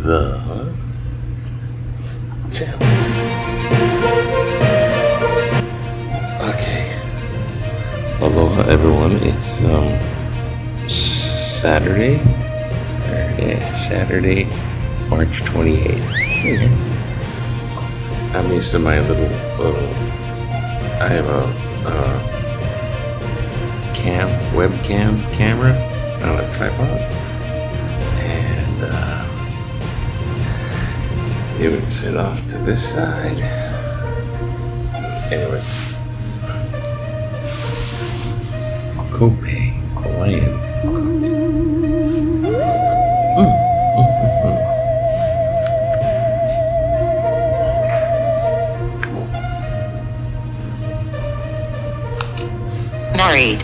the channel. Okay. Aloha, everyone. It's Saturday. Saturday, March 28th. I'm used to my little. I have a webcam camera on a tripod, and it would sit off to this side. Anyway, Kobe, Hawaiian. Married.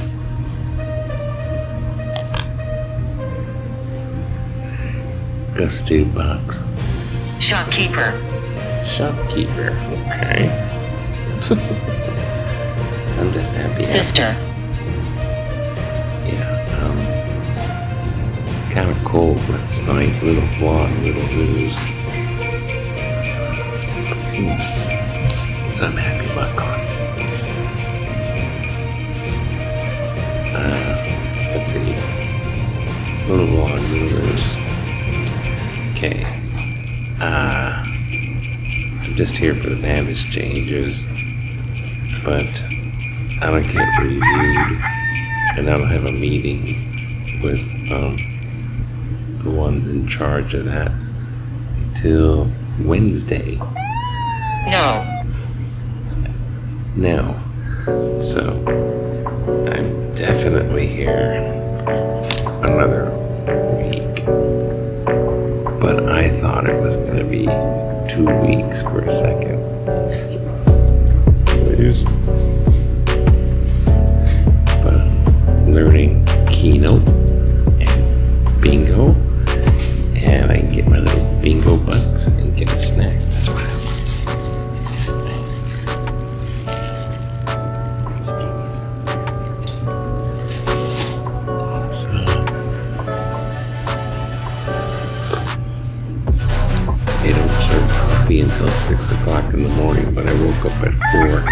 Gusty box. Shopkeeper. Shopkeeper. Okay. I'm just happy. Sister. Yeah. Kind of cold last night. Little blonde, little blues. So I'm happy about coffee. Let's see. Little blonde, little blues. Okay. I'm just here for the damage changes, but I don't get reviewed, and I don't have a meeting with the ones in charge of that until Wednesday. No. So I'm definitely here another week. But I thought it was going to be 2 weeks for a second. So it is. But I'm learning Keynote and Bingo. And I can get my little Bingo bucks and get a snack. That's what I'm until 6 o'clock in the morning, but I woke up at 4.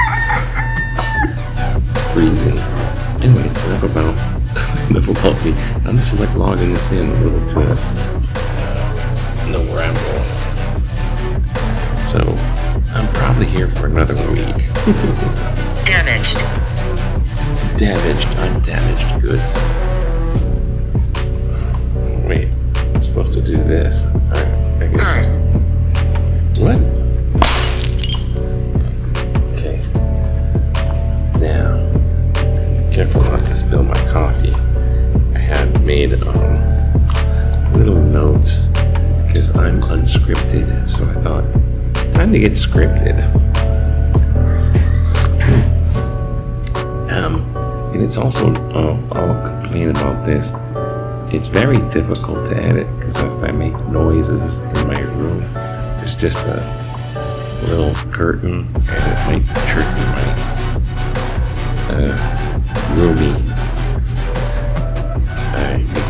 Freezing. Anyways, enough about me. I'm just like logging this in a little to know where I'm going. So I'm probably here for another week. Damaged. I'm damaged goods. Wait, I'm supposed to do this. Alright, I guess. What? Okay. Now, careful not to spill my coffee. I had made little notes because I'm unscripted, so I thought, time to get scripted. And it's also, I'll complain about this. It's very difficult to edit because if I make noises in my room, there's just a little curtain, and it might tricky my roomie. I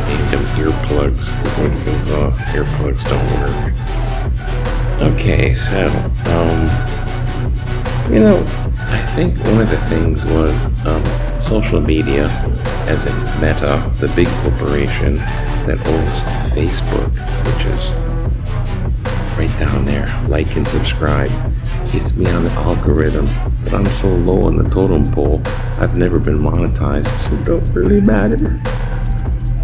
named them earplugs, because when it goes off, earplugs don't work. Okay, so, I think one of the things was social media, as in Meta, the big corporation that owns Facebook, which is right down there. Like and subscribe. Gets me on the algorithm, but I'm so low on the totem pole, I've never been monetized, so it don't really matter.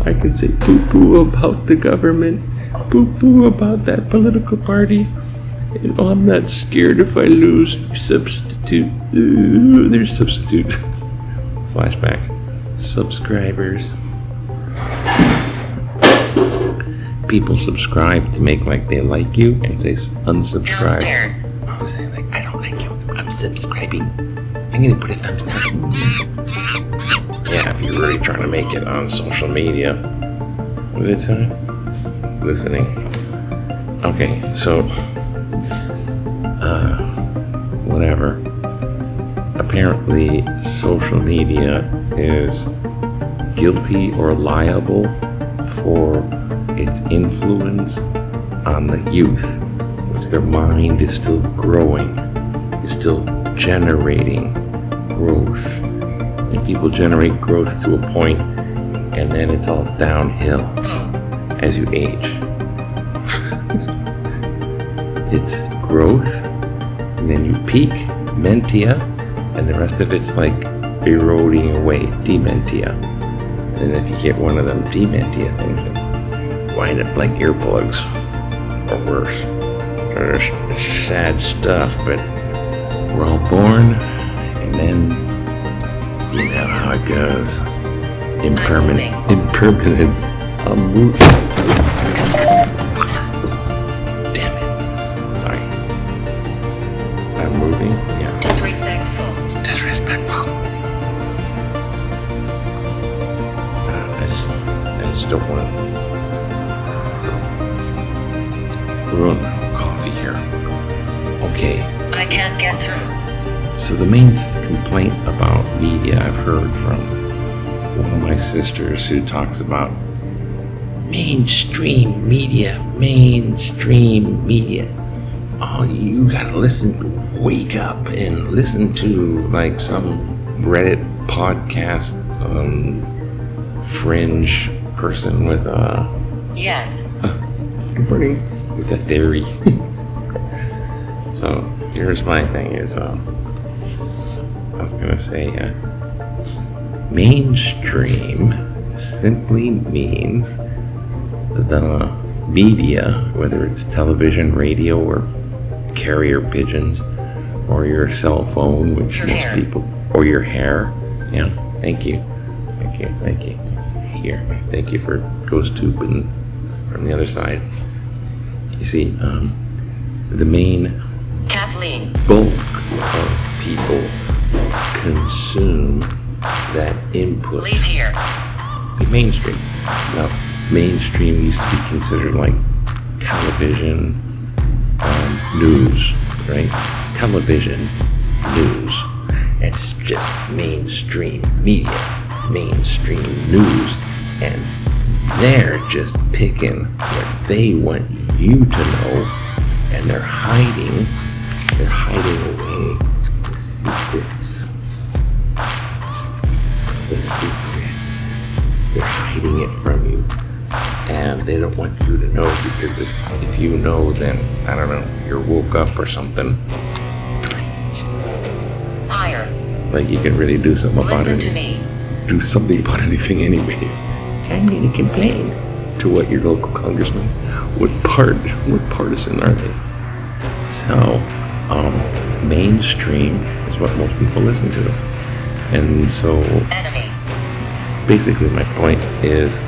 I can say poo-poo about the government, poo-poo about that political party, and I'm not scared if I lose substitute. There's substitute. Flashback. Subscribers. People subscribe to make like they like you and say unsubscribe. Downstairs. To say like, I don't like you, I'm subscribing. I'm gonna put a thumbs down. Yeah, if you're really trying to make it on social media. What did it say? Listening. Okay, so whatever. Apparently social media is guilty or liable for its influence on the youth, which their mind is still growing, is still generating growth. And people generate growth to a point, and then it's all downhill as you age. It's growth, and then you peak, mentia, and the rest of it's like eroding away, dementia. And if you get one of them dementia things, they wind up like earplugs, or worse. It's sad stuff, but we're all born, and then you know how it goes. Impermanence. Damn it. Sorry. I'm moving. Yeah. Disrespectful. I just don't want to ruin coffee here. Okay. I can't get through. So the main complaint about media I've heard from one of my sisters who talks about mainstream media. Oh, you gotta wake up and listen to like some Reddit podcast, fringe person with Yes. Good morning. With a theory. So here's my thing is, I was gonna say, mainstream simply means the media, whether it's television, radio, or carrier pigeons, or your cell phone, which Your most hair. people, or your hair. Yeah, thank you. Here, thank you for ghost tubing from the other side. You see, the main Kathleen. bulk of people consume that input. Leave here. Be mainstream. Now, mainstream used to be considered like television, news, right? Television, news. It's just mainstream media, mainstream news, and they're just picking what they want you to know, and they're hiding away the secrets. They're hiding it from you, and they don't want you to know, because if you know, then I don't know, you're woke up or something. Higher. Like you can really do something about Listen it. to me. Do something about anything, anyways. I'm gonna complain to what your local congressman. What partisan are they? So, mainstream is what most people listen to, and so. Enemy. Basically, my point is,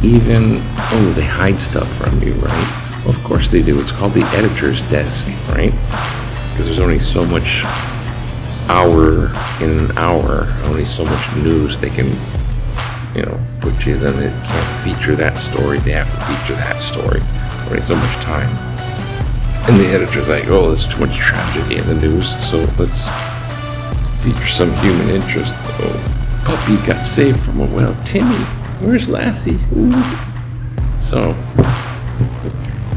they hide stuff from you, right? Well, of course they do. It's called the editor's desk, right? Because there's only so much only so much news they can, put you. Then they can't feature that story. They have to feature that story. Only so much time. And the editor's like, oh, there's too much tragedy in the news, so let's feature some human interest. Oh, puppy got saved from a well. Timmy, where's Lassie? Ooh. So,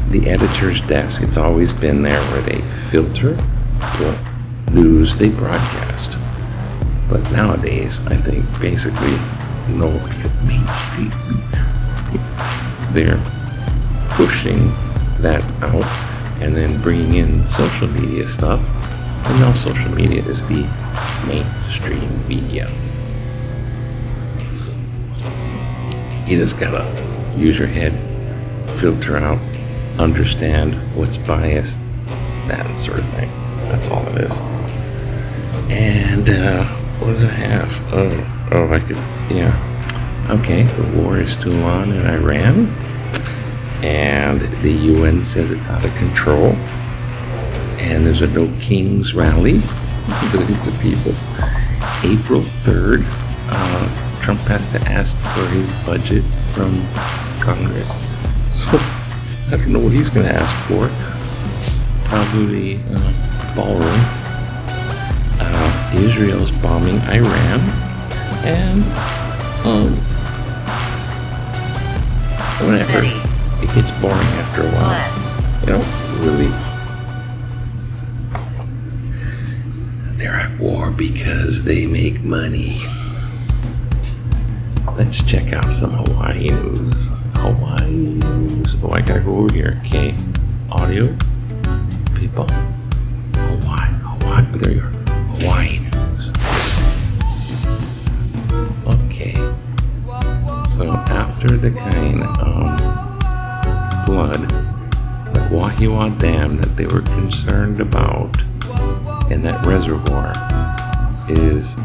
the editor's desk, it's always been there where they filter what news they broadcast. But nowadays, I think basically, because mainstream, they're pushing that out and then bringing in social media stuff. And now social media is the mainstream media. You just gotta use your head, filter out, understand what's biased, that sort of thing. That's all it is. And what did I have? Okay, the war is still on in Iran, and the UN says it's out of control, and there's a No Kings rally, billions of people. April 3rd, Trump has to ask for his budget from Congress. So, I don't know what he's going to ask for. Probably ballroom. Israel's bombing Iran. And, whatever. it gets boring after a while. Bless. You know, really. They're at war because they make money. Let's check out some Hawaii news. Hawaii news. Oh, I gotta go over here. Okay. Audio. People. Hawaii. Oh, there you are. Hawaii news. Okay. So after the kind of flood, the Wahiawa Dam that they were concerned about in that reservoir is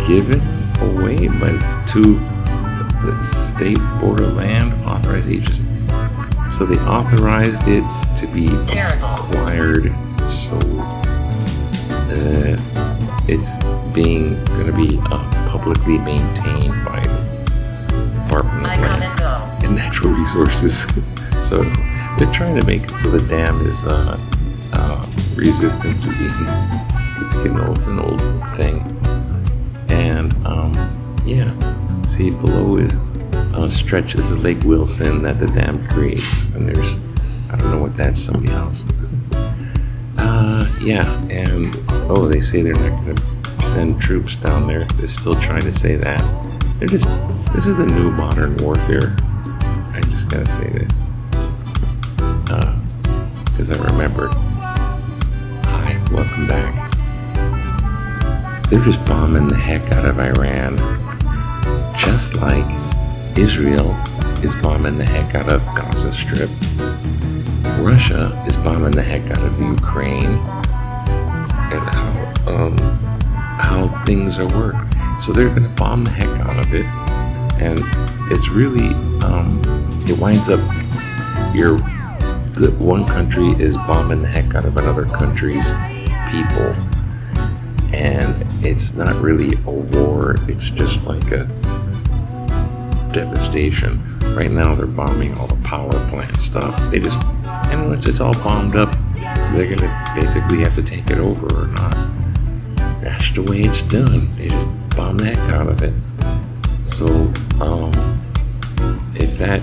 given away by the state board of land authorized agency. So they authorized it to be acquired. So it's going to be publicly maintained by the Department of Land and Natural Resources. So they're trying to make it so the dam is resistant to being. It's getting old. It's an old thing. And yeah, see below is a stretch. This is Lake Wilson that the dam creates, and there's, I don't know what that's, somebody else. Yeah, and they say they're not going to send troops down there. They're still trying to say that. This is the new modern warfare. I just gotta say this, because I remembered. Hi, welcome back. They're just bombing the heck out of Iran, just like Israel is bombing the heck out of Gaza Strip. Russia is bombing the heck out of Ukraine, and how things are working. So they're going to bomb the heck out of it, and it's really it winds up the one country is bombing the heck out of another country's people, and it's not really a war. It's just like a devastation. Right now they're bombing all the power plant stuff. And once it's all bombed up, they're gonna basically have to take it over or not. That's the way it's done. They just bomb the heck out of it. So if that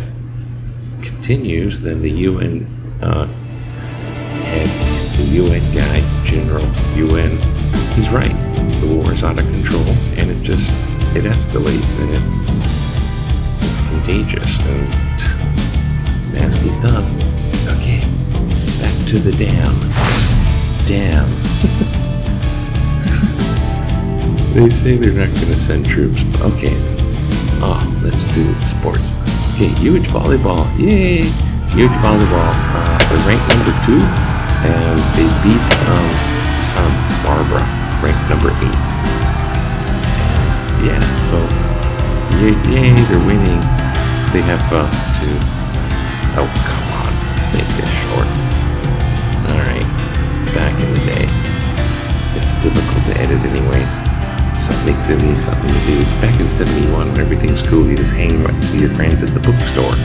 continues, then the UN head, the UN guy, General UN, he's right. The war is out of control, and it escalates, and it's contagious and nasty stuff. Okay, back to the dam. They say they're not going to send troops. Okay. Let's do sports. Okay, huge volleyball. Yay! Huge volleyball. They're ranked number 2, and they beat Santa Barbara, ranked number 8. Yeah, so yay, they're winning. They have to. Oh, come on. Let's make this short. Alright. Back in the day. It's difficult to edit anyways. Something makes it something to do. Back in 71, when everything's cool, you just hang with your friends at the bookstore.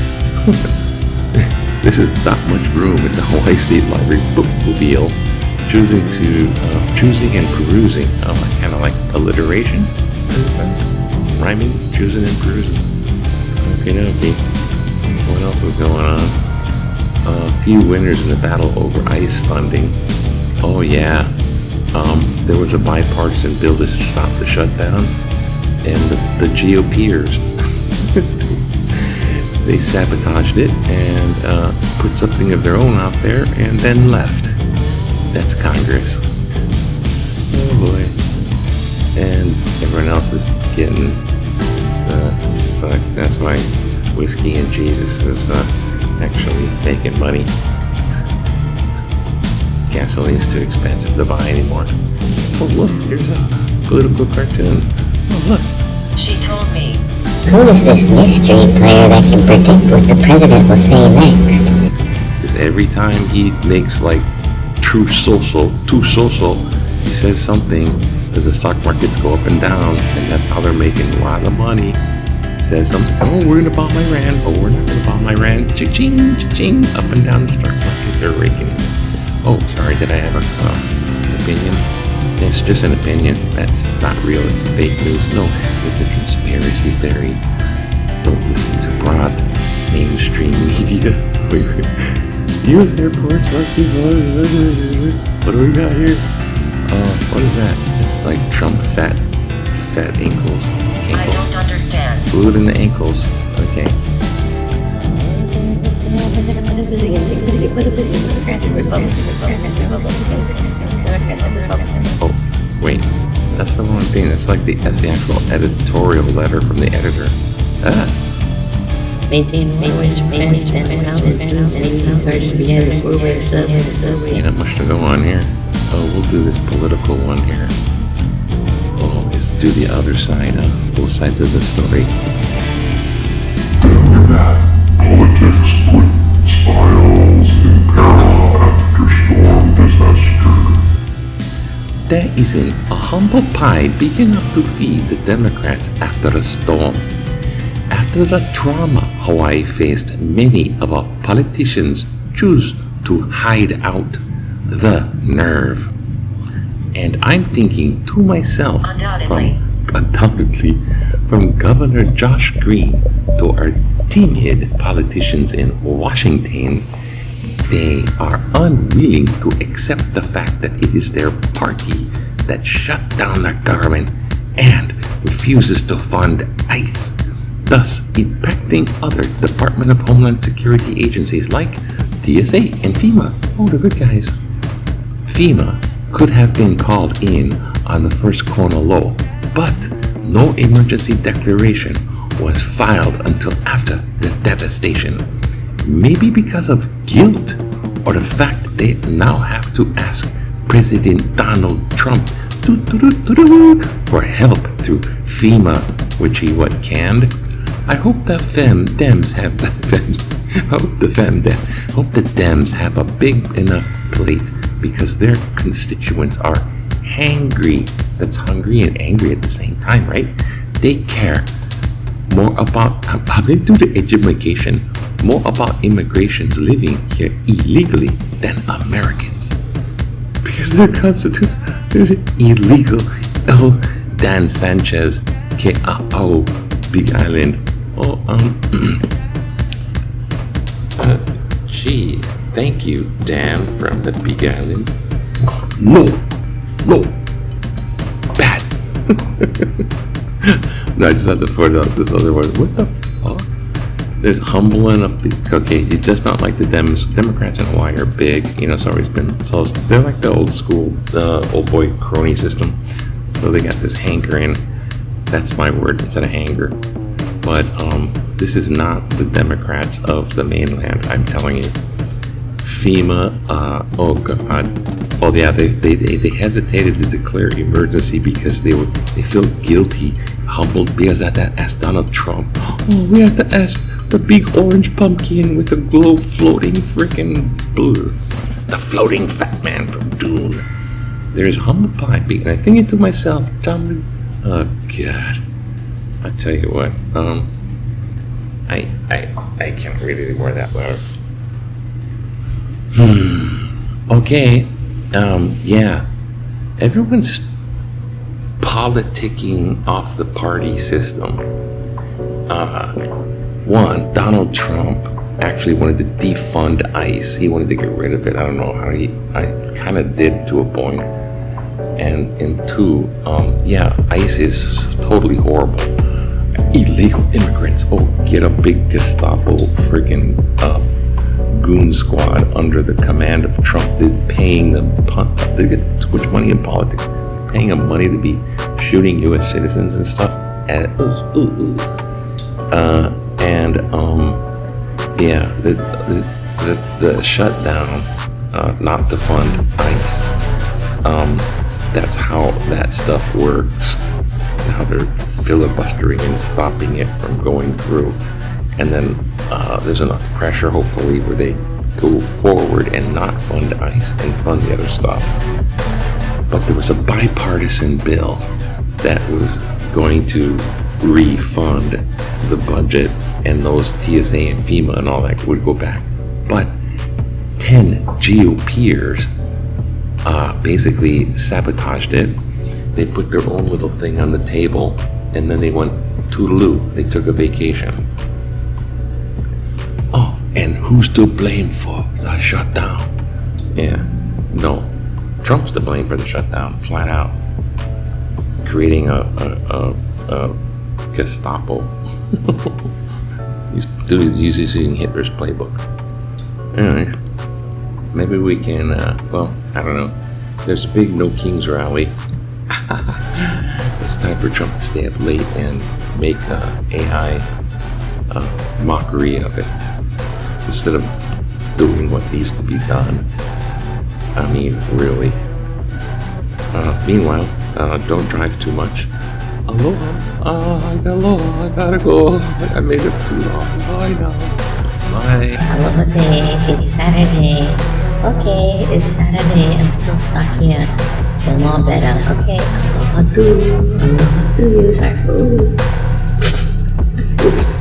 This is not much room in the Hawaii State Library bookmobile. Choosing and perusing. Kind of like alliteration, in a sense. Rhyming, choosing and perusing. Okay. What else is going on? A few winners in the battle over ICE funding. Oh yeah. There was a bipartisan bill to stop the shutdown, and the GOPers, they sabotaged it and put something of their own out there and then left. That's Congress. Oh boy. And everyone else is getting sucked. That's why whiskey and Jesus is actually making money. Gasoline's too expensive to buy anymore. Oh look, there's a political cartoon. Oh look. She told me. Who is this mystery player that can predict what the president will say next? Because every time he makes like too social, he says something that the stock markets go up and down, and that's how they're making a lot of money. Says something, oh, we're gonna bomb Iran, oh, we're not gonna bomb Iran, cha-ching, cha-ching, up and down the stock market, they're raking. Oh, sorry, did I have an opinion? It's just an opinion. That's not real. It's fake news. No, it's a conspiracy theory. Don't listen to broad mainstream media. U.S. airports must be closed. What do we got here? What is that? It's like Trump fat ankles. I don't understand. Food in the ankles. Okay. Oh, wait. That's the wrong thing. That's the actual editorial letter from the editor. Maintain Ain't not much to go on here. Oh, we'll do this political one here. Oh, let's do the other side, both sides of the story. Politics put styles in peril after storm disaster. There isn't a humble pie big enough to feed the Democrats after a storm. After the trauma Hawaii faced, many of our politicians choose to hide out. The nerve. And I'm thinking to myself, undoubtedly, from Governor Josh Green to our timid politicians in Washington, they are unwilling to accept the fact that it is their party that shut down the government and refuses to fund ICE, thus impacting other Department of Homeland Security agencies like TSA and FEMA. Oh, the good guys. FEMA could have been called in on the first corner low, but no emergency declaration was filed until after the devastation. Maybe because of guilt or the fact that they now have to ask President Donald Trump for help through FEMA, which he canned. I hope the Dems have the Dems have a big enough plate because their constituents are hangry. That's hungry and angry at the same time, right? They care more about how they do the education, more about immigrants living here illegally than Americans. Because their constitution is illegal. Oh, Dan Sanchez, K.A.O. Big Island. Oh, gee, thank you, Dan from the Big Island. No, bad. No, I just have to point out this other one. What the fuck? There's humble enough. Okay, it's just not like the Democrats in Hawaii are big. You know, it's always been. So they're like the old school, the old boy crony system. So they got this hankering. That's my word instead of hanger. But this is not the Democrats of the mainland. I'm telling you. FEMA. Oh God. Oh yeah. They hesitated to declare emergency because they feel guilty, humbled because I had to ask Donald Trump. Oh, we have to ask the big orange pumpkin with the glow floating freaking blue. The floating fat man from Dune. There's humble pie and I think to myself, Tom. Oh God. I tell you what. I can't read it anymore that loud. Okay. Yeah. Everyone's politicking off the party system. One, Donald Trump actually wanted to defund ICE. He wanted to get rid of it. I don't know how I kind of did to a point. And two, ICE is totally horrible. Illegal immigrants. Oh, get a big Gestapo freaking goon squad under the command of Trump. They're paying them. They get too much money in politics. They're paying them money to be shooting U.S. citizens and stuff. The shutdown, not to fund ICE. That's how that stuff works. How they're filibustering and stopping it from going through. And then there's enough pressure, hopefully, where they go forward and not fund ICE and fund the other stuff. But there was a bipartisan bill that was going to refund the budget, and those TSA and FEMA and all that would go back. But 10 GOPers basically sabotaged it. They put their own little thing on the table, and then they went toodaloo. They took a vacation. And who's to blame for the shutdown? Yeah, no. Trump's to blame for the shutdown, flat out. Creating a Gestapo. He's using Hitler's playbook. Anyway, maybe we can, well, I don't know. There's a big No Kings rally. It's time for Trump to stay up late and make AI mockery of it instead of doing what needs to be done. I mean, really. Meanwhile, don't drive too much. Aloha, I gotta go. I made it too long. Bye now. Bye. Aloha day, it's Saturday. Okay, it's Saturday, I'm still stuck here. Feel more better. Okay, aloha to you, sorry. Oops.